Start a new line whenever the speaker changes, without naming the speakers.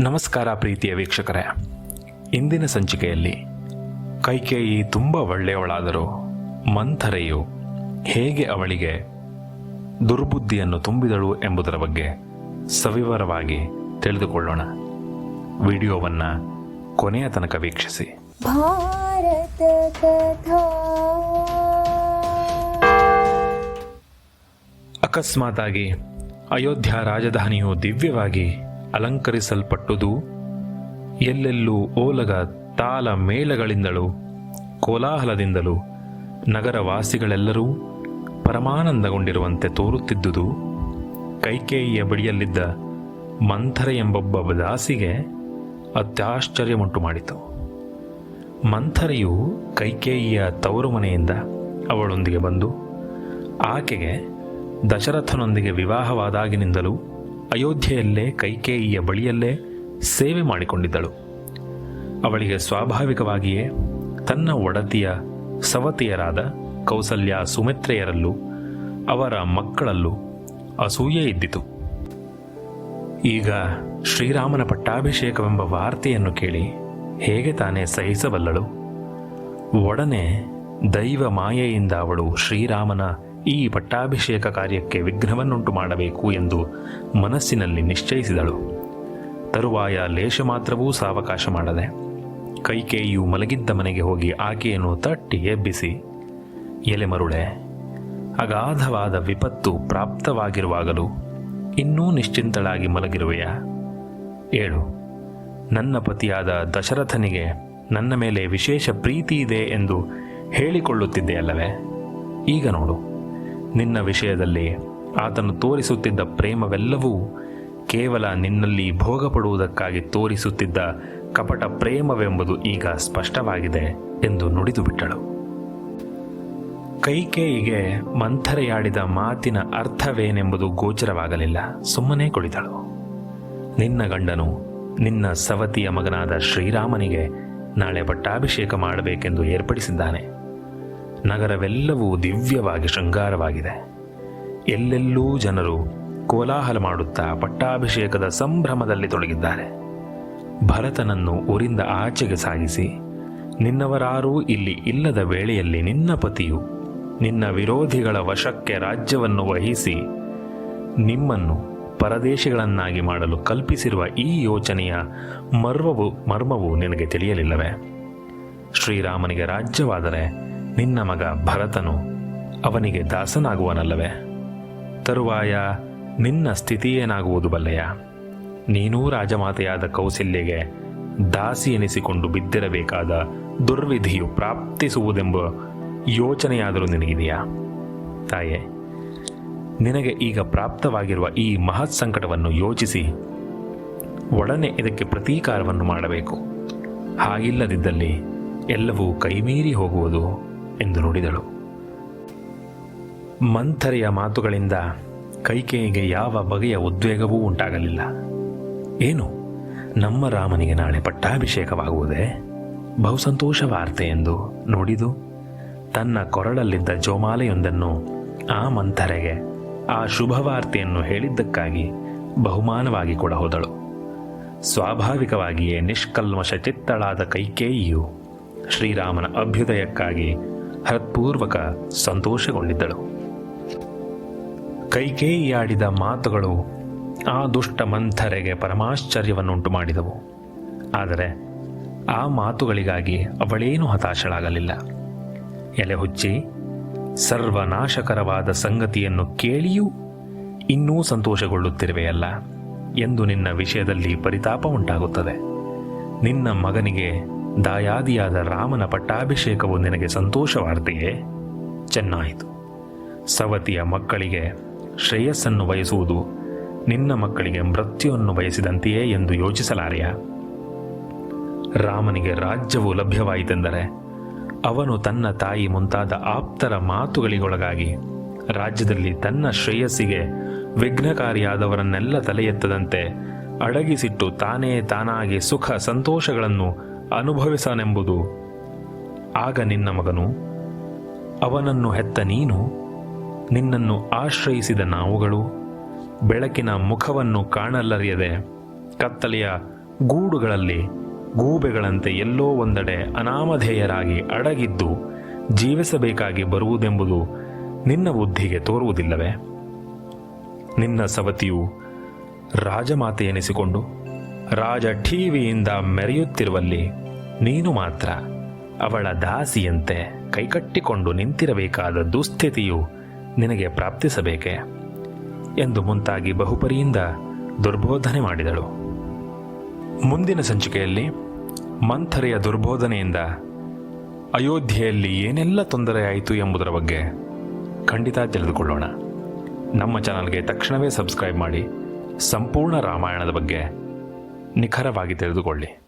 ನಮಸ್ಕಾರ ಪ್ರೀತಿಯ ವೀಕ್ಷಕರೇ. ಇಂದಿನ ಸಂಚಿಕೆಯಲ್ಲಿ ಕೈಕೇಯಿ ತುಂಬ ಒಳ್ಳೆಯವಳಾದರೂ ಮಂಥರೆಯು ಹೇಗೆ ಅವಳಿಗೆ ದುರ್ಬುದ್ಧಿಯನ್ನು ತುಂಬಿದಳು ಎಂಬುದರ ಬಗ್ಗೆ ಸವಿವರವಾಗಿ ತಿಳಿದುಕೊಳ್ಳೋಣ. ವಿಡಿಯೋವನ್ನು ಕೊನೆಯ ತನಕ ವೀಕ್ಷಿಸಿ.
ಭಾರತ ಕಥಾ.
ಅಕಸ್ಮಾತಾಗಿ ಅಯೋಧ್ಯ ರಾಜಧಾನಿಯು ದಿವ್ಯವಾಗಿ ಅಲಂಕರಿಸಲ್ಪಟ್ಟುದು. ಎಲ್ಲೆಲ್ಲೂ ಓಲಗ ತಾಲ ಮೇಳಗಳಿಂದಲೂ ಕೋಲಾಹಲದಿಂದಲೂ ನಗರವಾಸಿಗಳೆಲ್ಲರೂ ಪರಮಾನಂದಗೊಂಡಿರುವಂತೆ ತೋರುತ್ತಿದ್ದುದು ಕೈಕೇಯಿಯ ಬಳಿಯಲ್ಲಿದ್ದ ಮಂಥರೆ ಎಂಬೊಬ್ಬ ದಾಸಿಗೆ ಅತ್ಯಾಶ್ಚರ್ಯವುಂಟು ಮಾಡಿತು. ಮಂಥರೆಯು ಕೈಕೇಯಿಯ ತವರು ಮನೆಯಿಂದ ಅವಳೊಂದಿಗೆ ಬಂದು ಆಕೆಗೆ ದಶರಥನೊಂದಿಗೆ ವಿವಾಹವಾದಾಗಿನಿಂದಲೂ ಅಯೋಧ್ಯೆಯಲ್ಲೇ ಕೈಕೇಯಿಯ ಬಳಿಯಲ್ಲೇ ಸೇವೆ ಮಾಡಿಕೊಂಡಿದ್ದಳು. ಅವಳಿಗೆ ಸ್ವಾಭಾವಿಕವಾಗಿಯೇ ತನ್ನ ಒಡತಿಯ ಸವತಿಯರಾದ ಕೌಸಲ್ಯ ಸುಮಿತ್ರೆಯರಲ್ಲೂ ಅವರ ಮಕ್ಕಳಲ್ಲೂ ಅಸೂಯೆ ಇದ್ದಿತು. ಈಗ ಶ್ರೀರಾಮನ ಪಟ್ಟಾಭಿಷೇಕವೆಂಬ ವಾರ್ತೆಯನ್ನು ಕೇಳಿ ಹೇಗೆ ತಾನೇ ಸಹಿಸಬಲ್ಲಳು? ಒಡನೆ ದೈವ ಮಾಯೆಯಿಂದ ಅವಳು ಶ್ರೀರಾಮನ ಈ ಪಟ್ಟಾಭಿಷೇಕ ಕಾರ್ಯಕ್ಕೆ ವಿಘ್ನವನ್ನುಂಟು ಮಾಡಬೇಕು ಎಂದು ಮನಸ್ಸಿನಲ್ಲಿ ನಿಶ್ಚಯಿಸಿದಳು. ತರುವಾಯ ಲೇಷ ಮಾತ್ರವೂ ಸಾವಕಾಶ ಮಾಡದೆ ಕೈಕೇಯಿಯು ಮಲಗಿದ್ದ ಮನೆಗೆ ಹೋಗಿ ಆಕೆಯನ್ನು ತಟ್ಟಿ ಎಬ್ಬಿಸಿ, ಎಲೆ ಮರುಳೆ, ಅಗಾಧವಾದ ವಿಪತ್ತು ಪ್ರಾಪ್ತವಾಗಿರುವಾಗಲೂ ಇನ್ನೂ ನಿಶ್ಚಿಂತಳಾಗಿ ಮಲಗಿರುವೆಯಾ? ಏಳು, ನನ್ನ ಪತಿಯಾದ ದಶರಥನಿಗೆ ನನ್ನ ಮೇಲೆ ವಿಶೇಷ ಪ್ರೀತಿ ಇದೆ ಎಂದು ಹೇಳಿಕೊಳ್ಳುತ್ತಿದ್ದೆಯಲ್ಲವೇ? ಈಗ ನೋಡು, ನಿನ್ನ ವಿಷಯದಲ್ಲಿ ಆತನು ತೋರಿಸುತ್ತಿದ್ದ ಪ್ರೇಮವೆಲ್ಲವೂ ಕೇವಲ ನಿನ್ನಲ್ಲಿ ಭೋಗಪಡುವುದಕ್ಕಾಗಿ ತೋರಿಸುತ್ತಿದ್ದ ಕಪಟ ಪ್ರೇಮವೆಂಬುದು ಈಗ ಸ್ಪಷ್ಟವಾಗಿದೆ ಎಂದು ನುಡಿದು ಬಿಟ್ಟಳು. ಕೈಕೇಯಿಗೆ ಮಂಥರೆಯಾಡಿದ ಮಾತಿನ ಅರ್ಥವೇನೆಂಬುದು ಗೋಚರವಾಗಲಿಲ್ಲ. ಸುಮ್ಮನೆ ಕುಳಿತಳು. ನಿನ್ನ ಗಂಡನು ನಿನ್ನ ಸವತಿಯ ಮಗನಾದ ಶ್ರೀರಾಮನಿಗೆ ನಾಳೆ ಪಟ್ಟಾಭಿಷೇಕ ಮಾಡಬೇಕೆಂದು ಏರ್ಪಡಿಸಿದ್ದಾನೆ. ನಗರವೆಲ್ಲವೂ ದಿವ್ಯವಾಗಿ ಶೃಂಗಾರವಾಗಿದೆ. ಎಲ್ಲೆಲ್ಲೂ ಜನರು ಕೋಲಾಹಲ ಮಾಡುತ್ತಾ ಪಟ್ಟಾಭಿಷೇಕದ ಸಂಭ್ರಮದಲ್ಲಿ ತೊಡಗಿದ್ದಾರೆ. ಭರತನನ್ನು ಊರಿಂದ ಆಚೆಗೆ ಸಾಗಿಸಿ ನಿನ್ನವರಾರೂ ಇಲ್ಲಿ ಇಲ್ಲದ ವೇಳೆಯಲ್ಲಿ ನಿನ್ನ ಪತಿಯು ನಿನ್ನ ವಿರೋಧಿಗಳ ವಶಕ್ಕೆ ರಾಜ್ಯವನ್ನು ವಹಿಸಿ ನಿಮ್ಮನ್ನು ಪರದೇಶಿಗಳನ್ನಾಗಿ ಮಾಡಲು ಕಲ್ಪಿಸಿರುವ ಈ ಯೋಚನೆಯ ಮರ್ಮವು ನಿನಗೆ ತಿಳಿಯಲಿಲ್ಲವೇ? ಶ್ರೀರಾಮನಿಗೆ ರಾಜ್ಯವಾದರೆ ನಿನ್ನ ಮಗ ಭರತನು ಅವನಿಗೆ ದಾಸನಾಗುವನಲ್ಲವೇ? ತರುವಾಯ ನಿನ್ನ ಸ್ಥಿತಿ ಏನಾಗುವುದು ಬಲ್ಲೆಯ? ನೀನೂ ರಾಜಮಾತೆಯಾದ ಕೌಸಲ್ಯಗೆ ದಾಸಿ ಎನಿಸಿಕೊಂಡು ಬಿದ್ದಿರಬೇಕಾದ ದುರ್ವಿಧಿಯು ಪ್ರಾಪ್ತಿಸುವುದೆಂಬ ಯೋಚನೆಯಾದರೂ ನಿನಗಿದೆಯಾ? ತಾಯೇ, ನಿನಗೆ ಈಗ ಪ್ರಾಪ್ತವಾಗಿರುವ ಈ ಮಹತ್ ಸಂಕಟವನ್ನು ಯೋಚಿಸಿ ಒಡನೆ ಇದಕ್ಕೆ ಪ್ರತೀಕಾರವನ್ನು ಮಾಡಬೇಕು. ಹಾಗಿಲ್ಲದಿದ್ದಲ್ಲಿ ಎಲ್ಲವೂ ಕೈಮೀರಿ ಹೋಗುವುದು ಎಂದು ನುಡಿದಳು. ಮಂಥರೆಯ ಮಾತುಗಳಿಂದ ಕೈಕೇಯಿಗೆ ಯಾವ ಬಗೆಯ ಉದ್ವೇಗವೂ ಉಂಟಾಗಲಿಲ್ಲ. ಏನು, ನಮ್ಮ ರಾಮನಿಗೆ ನಾಳೆ ಪಟ್ಟಾಭಿಷೇಕವಾಗುವುದೇ? ಬಹುಸಂತೋಷ ವಾರ್ತೆ ಎಂದು ನುಡಿದು ತನ್ನ ಕೊರಳಲ್ಲಿದ್ದ ಜೋಮಾಲೆಯೊಂದನ್ನು ಆ ಮಂಥರೆಗೆ ಆ ಶುಭವಾರ್ತೆಯನ್ನು ಹೇಳಿದ್ದಕ್ಕಾಗಿ ಬಹುಮಾನವಾಗಿ ಕೂಡ ಹೋದಳು. ಸ್ವಾಭಾವಿಕವಾಗಿಯೇ ನಿಷ್ಕಲ್ಮಶ ಚಿತ್ತಳಾದ ಕೈಕೇಯಿಯು ಶ್ರೀರಾಮನ ಅಭ್ಯುದಯಕ್ಕಾಗಿ ಹೃತ್ಪೂರ್ವಕ ಸಂತೋಷಗೊಂಡಿದ್ದಳು. ಕೈಕೇಯಿಯಾಡಿದ ಮಾತುಗಳು ಆ ದುಷ್ಟ ಮಂಥರೆಗೆ ಪರಮಾಶ್ಚರ್ಯವನ್ನುಂಟು ಮಾಡಿದವು. ಆದರೆ ಆ ಮಾತುಗಳಿಗಾಗಿ ಅವಳೇನೂ ಹತಾಶಳಾಗಲಿಲ್ಲ. ಎಲೆ ಹುಚ್ಚಿ, ಸರ್ವನಾಶಕರವಾದ ಸಂಗತಿಯನ್ನು ಕೇಳಿಯೂ ಇನ್ನೂ ಸಂತೋಷಗೊಳ್ಳುತ್ತಿರುವೆಯಲ್ಲ ಎಂದು ನಿನ್ನ ವಿಷಯದಲ್ಲಿ ಪರಿತಾಪ ಉಂಟಾಗುತ್ತದೆ. ನಿನ್ನ ಮಗನಿಗೆ ದಾಯಾದಿಯಾದ ರಾಮನ ಪಟ್ಟಾಭಿಷೇಕವು ನಿನಗೆ ಸಂತೋಷವಾರ್ತೆಯೇ? ಚೆನ್ನಾಯಿತು. ಸವತಿಯ ಮಕ್ಕಳಿಗೆ ಶ್ರೇಯಸ್ಸನ್ನು ಬಯಸುವುದು ನಿನ್ನ ಮಕ್ಕಳಿಗೆ ಮೃತ್ಯುವನ್ನು ಬಯಸಿದಂತೆಯೇ ಎಂದು ಯೋಚಿಸಲಾರೆಯ? ರಾಮನಿಗೆ ರಾಜ್ಯವು ಲಭ್ಯವಾಯಿತೆಂದರೆ ಅವನು ತನ್ನ ತಾಯಿ ಮುಂತಾದ ಆಪ್ತರ ಮಾತುಗಳಿಗೊಳಗಾಗಿ ರಾಜ್ಯದಲ್ಲಿ ತನ್ನ ಶ್ರೇಯಸ್ಸಿಗೆ ವಿಘ್ನಕಾರಿಯಾದವರನ್ನೆಲ್ಲ ತಲೆ ಎತ್ತದಂತೆ ಅಡಗಿಸಿಟ್ಟು ತಾನಾಗಿ ಸುಖ ಸಂತೋಷಗಳನ್ನು ಅನುಭವಿಸನೆಂಬುದು. ಆಗ ನಿನ್ನ ಮಗನು, ಅವನನ್ನು ಹೆತ್ತ ನೀನು, ನಿನ್ನನ್ನು ಆಶ್ರಯಿಸಿದ ನಾವುಗಳು ಬೆಳಕಿನ ಮುಖವನ್ನು ಕಾಣಲರಿಯದೆ ಕತ್ತಲೆಯ ಗೂಡುಗಳಲ್ಲಿ ಗೂಬೆಗಳಂತೆ ಎಲ್ಲೋ ಒಂದೆಡೆ ಅನಾಮಧೇಯರಾಗಿ ಅಡಗಿದ್ದು ಜೀವಿಸಬೇಕಾಗಿ ಬರುವುದೆಂಬುದು ನಿನ್ನ ಬುದ್ಧಿಗೆ ತೋರುವುದಿಲ್ಲವೇ? ನಿನ್ನ ಸವತಿಯು ರಾಜಮಾತೆ ಎನಿಸಿಕೊಂಡು ರಾಜ ಠೀವಿಯಿಂದ ಮೆರೆಯುತ್ತಿರುವಲ್ಲಿ ನೀನು ಮಾತ್ರ ಅವಳ ದಾಸಿಯಂತೆ ಕೈಕಟ್ಟಿಕೊಂಡು ನಿಂತಿರಬೇಕಾದ ದುಸ್ಥಿತಿಯು ನಿನಗೆ ಪ್ರಾಪ್ತಿಸಬೇಕೆ ಎಂದು ಮುಂತಾಗಿ ಬಹುಪರಿಯಿಂದ ದುರ್ಬೋಧನೆ ಮಾಡಿದಳು. ಮುಂದಿನ ಸಂಚಿಕೆಯಲ್ಲಿ ಮಂಥರೆಯ ದುರ್ಬೋಧನೆಯಿಂದ ಅಯೋಧ್ಯೆಯಲ್ಲಿ ಏನೆಲ್ಲ ತೊಂದರೆಯಾಯಿತು ಎಂಬುದರ ಬಗ್ಗೆ ಖಂಡಿತ ತಿಳಿದುಕೊಳ್ಳೋಣ. ನಮ್ಮ ಚಾನಲ್ಗೆ ತಕ್ಷಣವೇ ಸಬ್ಸ್ಕ್ರೈಬ್ ಮಾಡಿ ಸಂಪೂರ್ಣ ರಾಮಾಯಣದ ಬಗ್ಗೆ ನಿಖರವಾಗಿ ತಿಳಿದುಕೊಳ್ಳಿ.